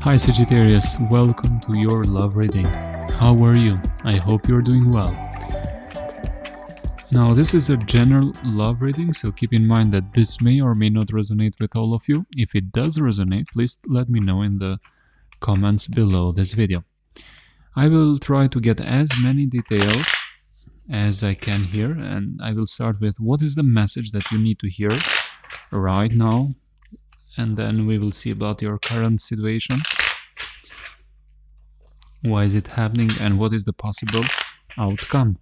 Hi Sagittarius, welcome to your love reading. How are you? I hope you're doing well. Now this is a general love reading, so keep in mind that this may or may not resonate with all of you. If it does resonate, please let me know in the comments below this video. I will try to get as many details as I can here, and I will start with what is the message that you need to hear right now, and then we will see about your current situation. Why is it happening and what is the possible outcome?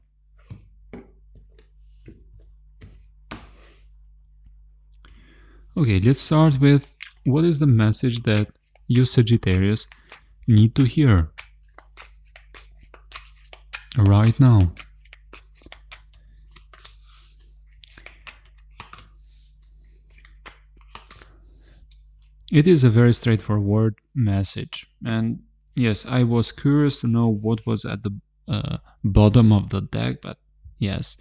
Okay, let's start with what is the message that you Sagittarius need to hear right now. It is a very straightforward message, and yes, I was curious to know what was at the bottom of the deck, but yes,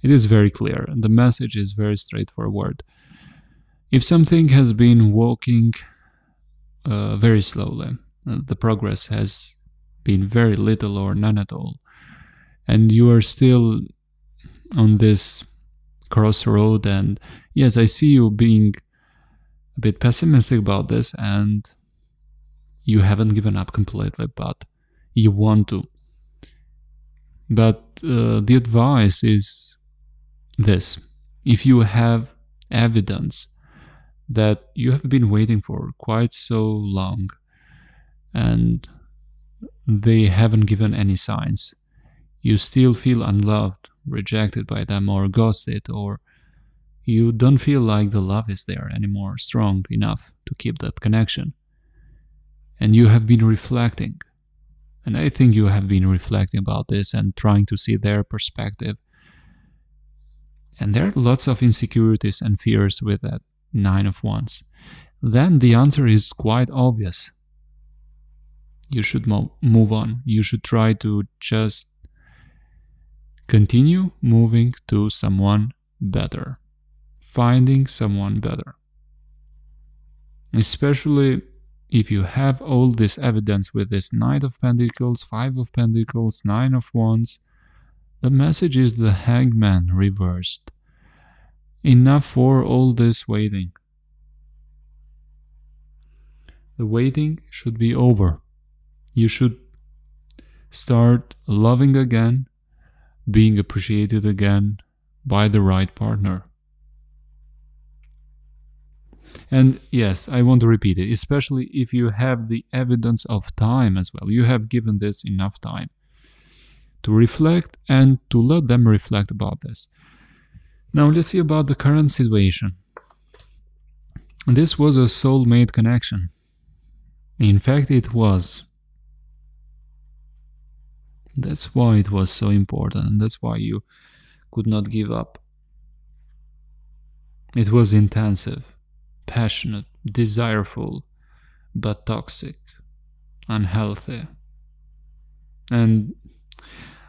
it is very clear. The message is very straightforward. If something has been walking very slowly, the progress has been very little or none at all, and you are still on this crossroad, and yes, I see you being a bit pessimistic about this, and you haven't given up completely, but you want to. But the advice is this: if you have evidence that you have been waiting for quite so long and they haven't given any signs, you still feel unloved, rejected by them, or ghosted, or you don't feel like the love is there anymore, strong enough to keep that connection, and you have been reflecting, and I think you have been reflecting about this and trying to see their perspective, and there are lots of insecurities and fears with that Nine of Wands, then the answer is quite obvious. You should move on. You should try to just continue moving to someone better, finding someone better. Especially if you have all this evidence with this Knight of Pentacles, Five of Pentacles, Nine of Wands, the message is the Hangman reversed. Enough for all this waiting. The waiting should be over. You should start loving again, being appreciated again by the right partner. And yes, I want to repeat it, especially if you have the evidence of time as well. You have given this enough time to reflect and to let them reflect about this. Now let's see about the current situation. This was a soulmate connection. In fact, it was. That's why it was so important, and that's why you could not give up. It was intensive, passionate, desireful, but toxic, unhealthy. And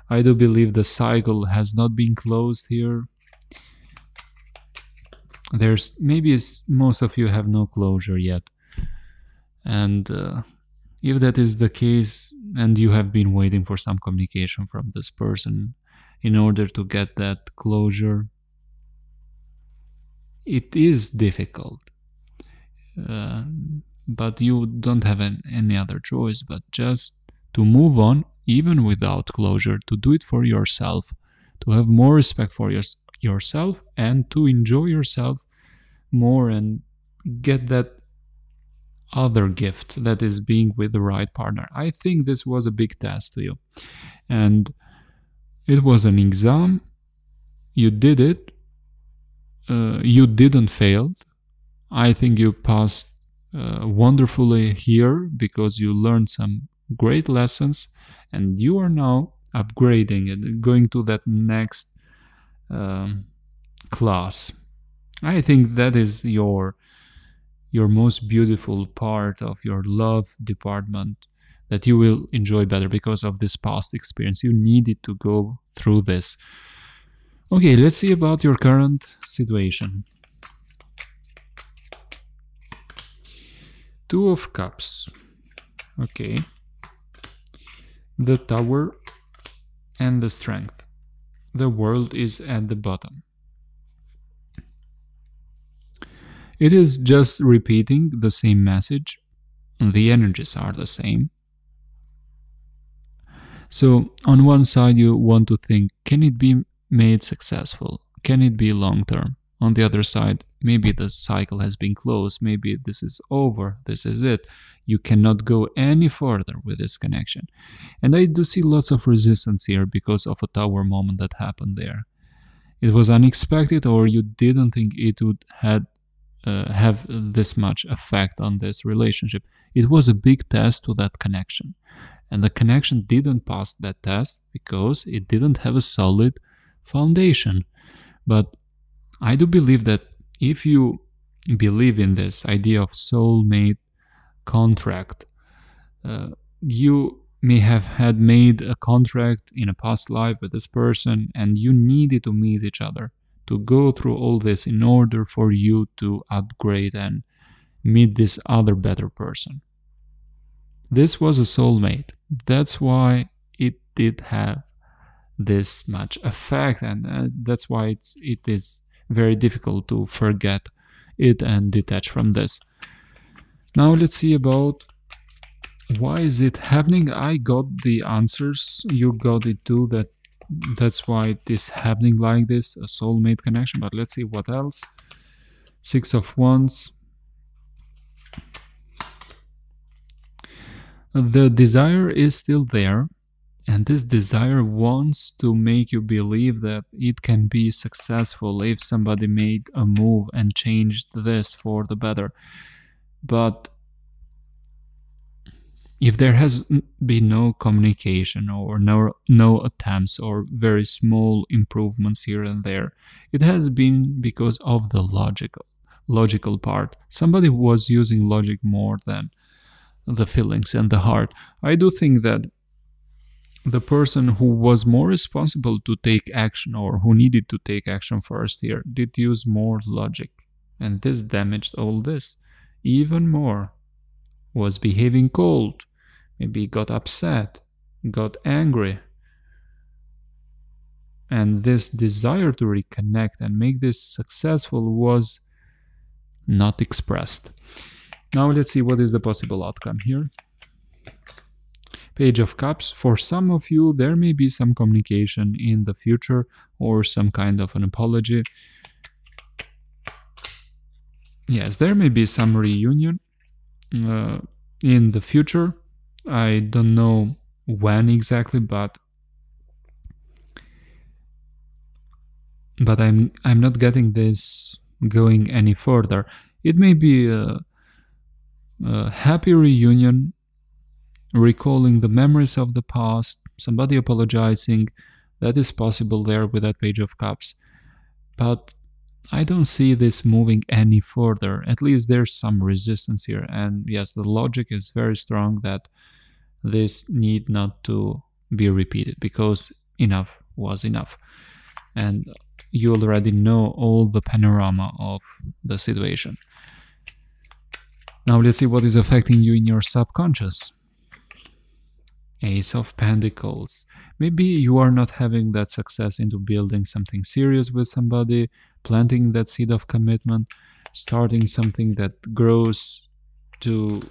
I do believe the cycle has not been closed here. There's maybe most of you have no closure yet, and if that is the case and you have been waiting for some communication from this person in order to get that closure, it is difficult, but you don't have any other choice but just to move on, even without closure, to do it for yourself, to have more respect for yourself and to enjoy yourself more and get that other gift that is being with the right partner. I think this was a big test to you, and it was an exam. You did it. You didn't fail. I think you passed wonderfully here because you learned some great lessons, and you are now upgrading and going to that next class. I think that is your most beautiful part of your love department, that you will enjoy better because of this past experience. You needed to go through this. Okay, let's see about your current situation. Two of Cups. Okay. The Tower and the Strength. The world is at the bottom. It is just repeating the same message. The energies are the same. So on one side you want to think, can it be made successful? Can it be long term? On the other side, maybe the cycle has been closed, maybe this is over, this is it. You cannot go any further with this connection. And I do see lots of resistance here because of a tower moment that happened there. It was unexpected, or you didn't think it would have this much effect on this relationship. It was a big test to that connection. And the connection didn't pass that test because it didn't have a solid foundation. But I do believe that if you believe in this idea of soulmate contract, you may have had made a contract in a past life with this person, and you needed to meet each other to go through all this in order for you to upgrade and meet this other better person. This was a soulmate. That's why it did have this much effect, and that's why it is very difficult to forget it and detach from this. Now let's see about why is it happening. I got the answers, you got it too, that's why it is happening like this, a soulmate connection. But let's see what else. Six of Wands. The desire is still there, and this desire wants to make you believe that it can be successful if somebody made a move and changed this for the better. But if there has been no communication or no attempts or very small improvements here and there, it has been because of the logical part. Somebody was using logic more than the feelings and the heart. I do think that the person who was more responsible to take action, or who needed to take action first here, did use more logic, and this damaged all this even more. Was behaving cold, maybe got upset, got angry, and this desire to reconnect and make this successful was not expressed. Now let's see what is the possible outcome here. Page of Cups. For some of you, there may be some communication in the future or some kind of an apology. Yes, there may be some reunion in the future. I don't know when exactly, but I'm not getting this going any further. It may be a happy reunion, recalling the memories of the past, somebody apologizing. That is possible there with that Page of Cups. But I don't see this moving any further. At least there's some resistance here. And yes, the logic is very strong that this need not to be repeated, because enough was enough. And you already know all the panorama of the situation. Now let's see what is affecting you in your subconscious. Ace of Pentacles. Maybe you are not having that success into building something serious with somebody, planting that seed of commitment, starting something that grows to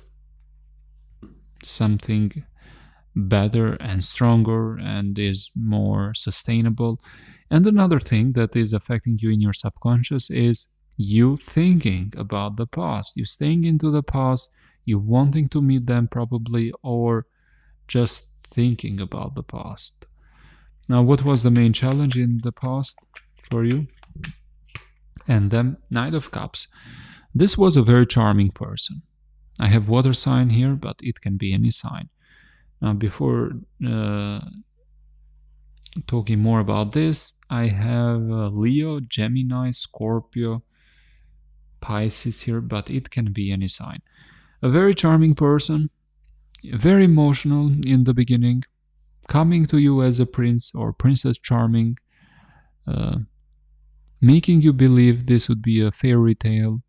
something better and stronger and is more sustainable. And another thing that is affecting you in your subconscious is you thinking about the past. You staying into the past, you wanting to meet them probably, or just thinking about the past. Now, what was the main challenge in the past for you? And then Knight of Cups. This was a very charming person. I have water sign here, but it can be any sign. Now, before talking more about this, I have Leo, Gemini, Scorpio, Pisces here, but it can be any sign. A very charming person, very emotional in the beginning, coming to you as a prince or princess charming, making you believe this would be a fairy tale,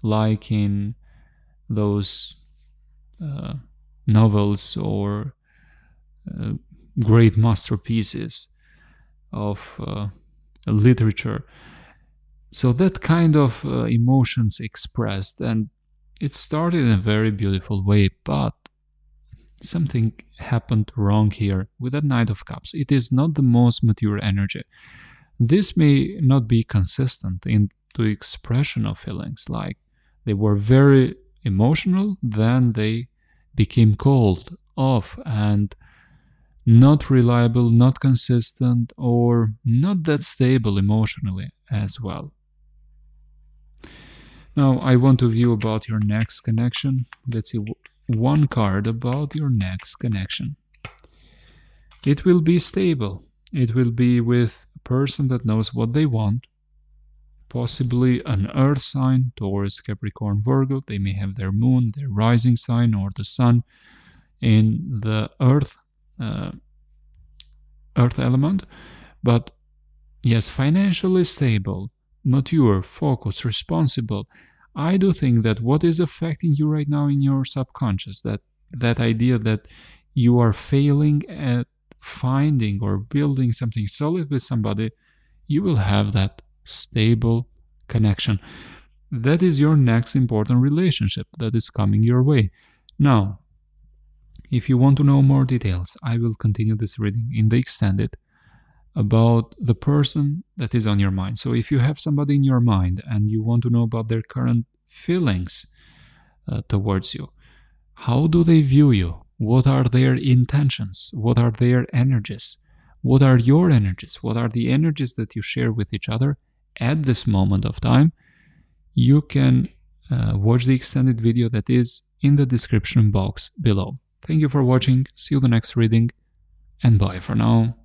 like in those novels or great masterpieces of literature. So that kind of emotions expressed, and it started in a very beautiful way, but something happened wrong here with that Knight of Cups. It is not the most mature energy. This may not be consistent in the expression of feelings, like they were very emotional, then they became cold, off, and not reliable, not consistent, or not that stable emotionally as well. Now I want to view about your next connection. Let's see one card about your next connection. It will be stable. It will be with a person that knows what they want, possibly an earth sign, Taurus, Capricorn, Virgo. They may have their moon, their rising sign, or the sun in the earth element. But yes, financially stable, mature, focused, responsible. I do think that what is affecting you right now in your subconscious, that idea that you are failing at finding or building something solid with somebody, you will have that stable connection. That is your next important relationship that is coming your way. Now, if you want to know more details, I will continue this reading in the extended about the person that is on your mind. So if you have somebody in your mind and you want to know about their current feelings towards you, how do they view you? What are their intentions? What are their energies? What are your energies? What are the energies that you share with each other at this moment of time? You can watch the extended video that is in the description box below. Thank you for watching. See you in the next reading, and bye for now.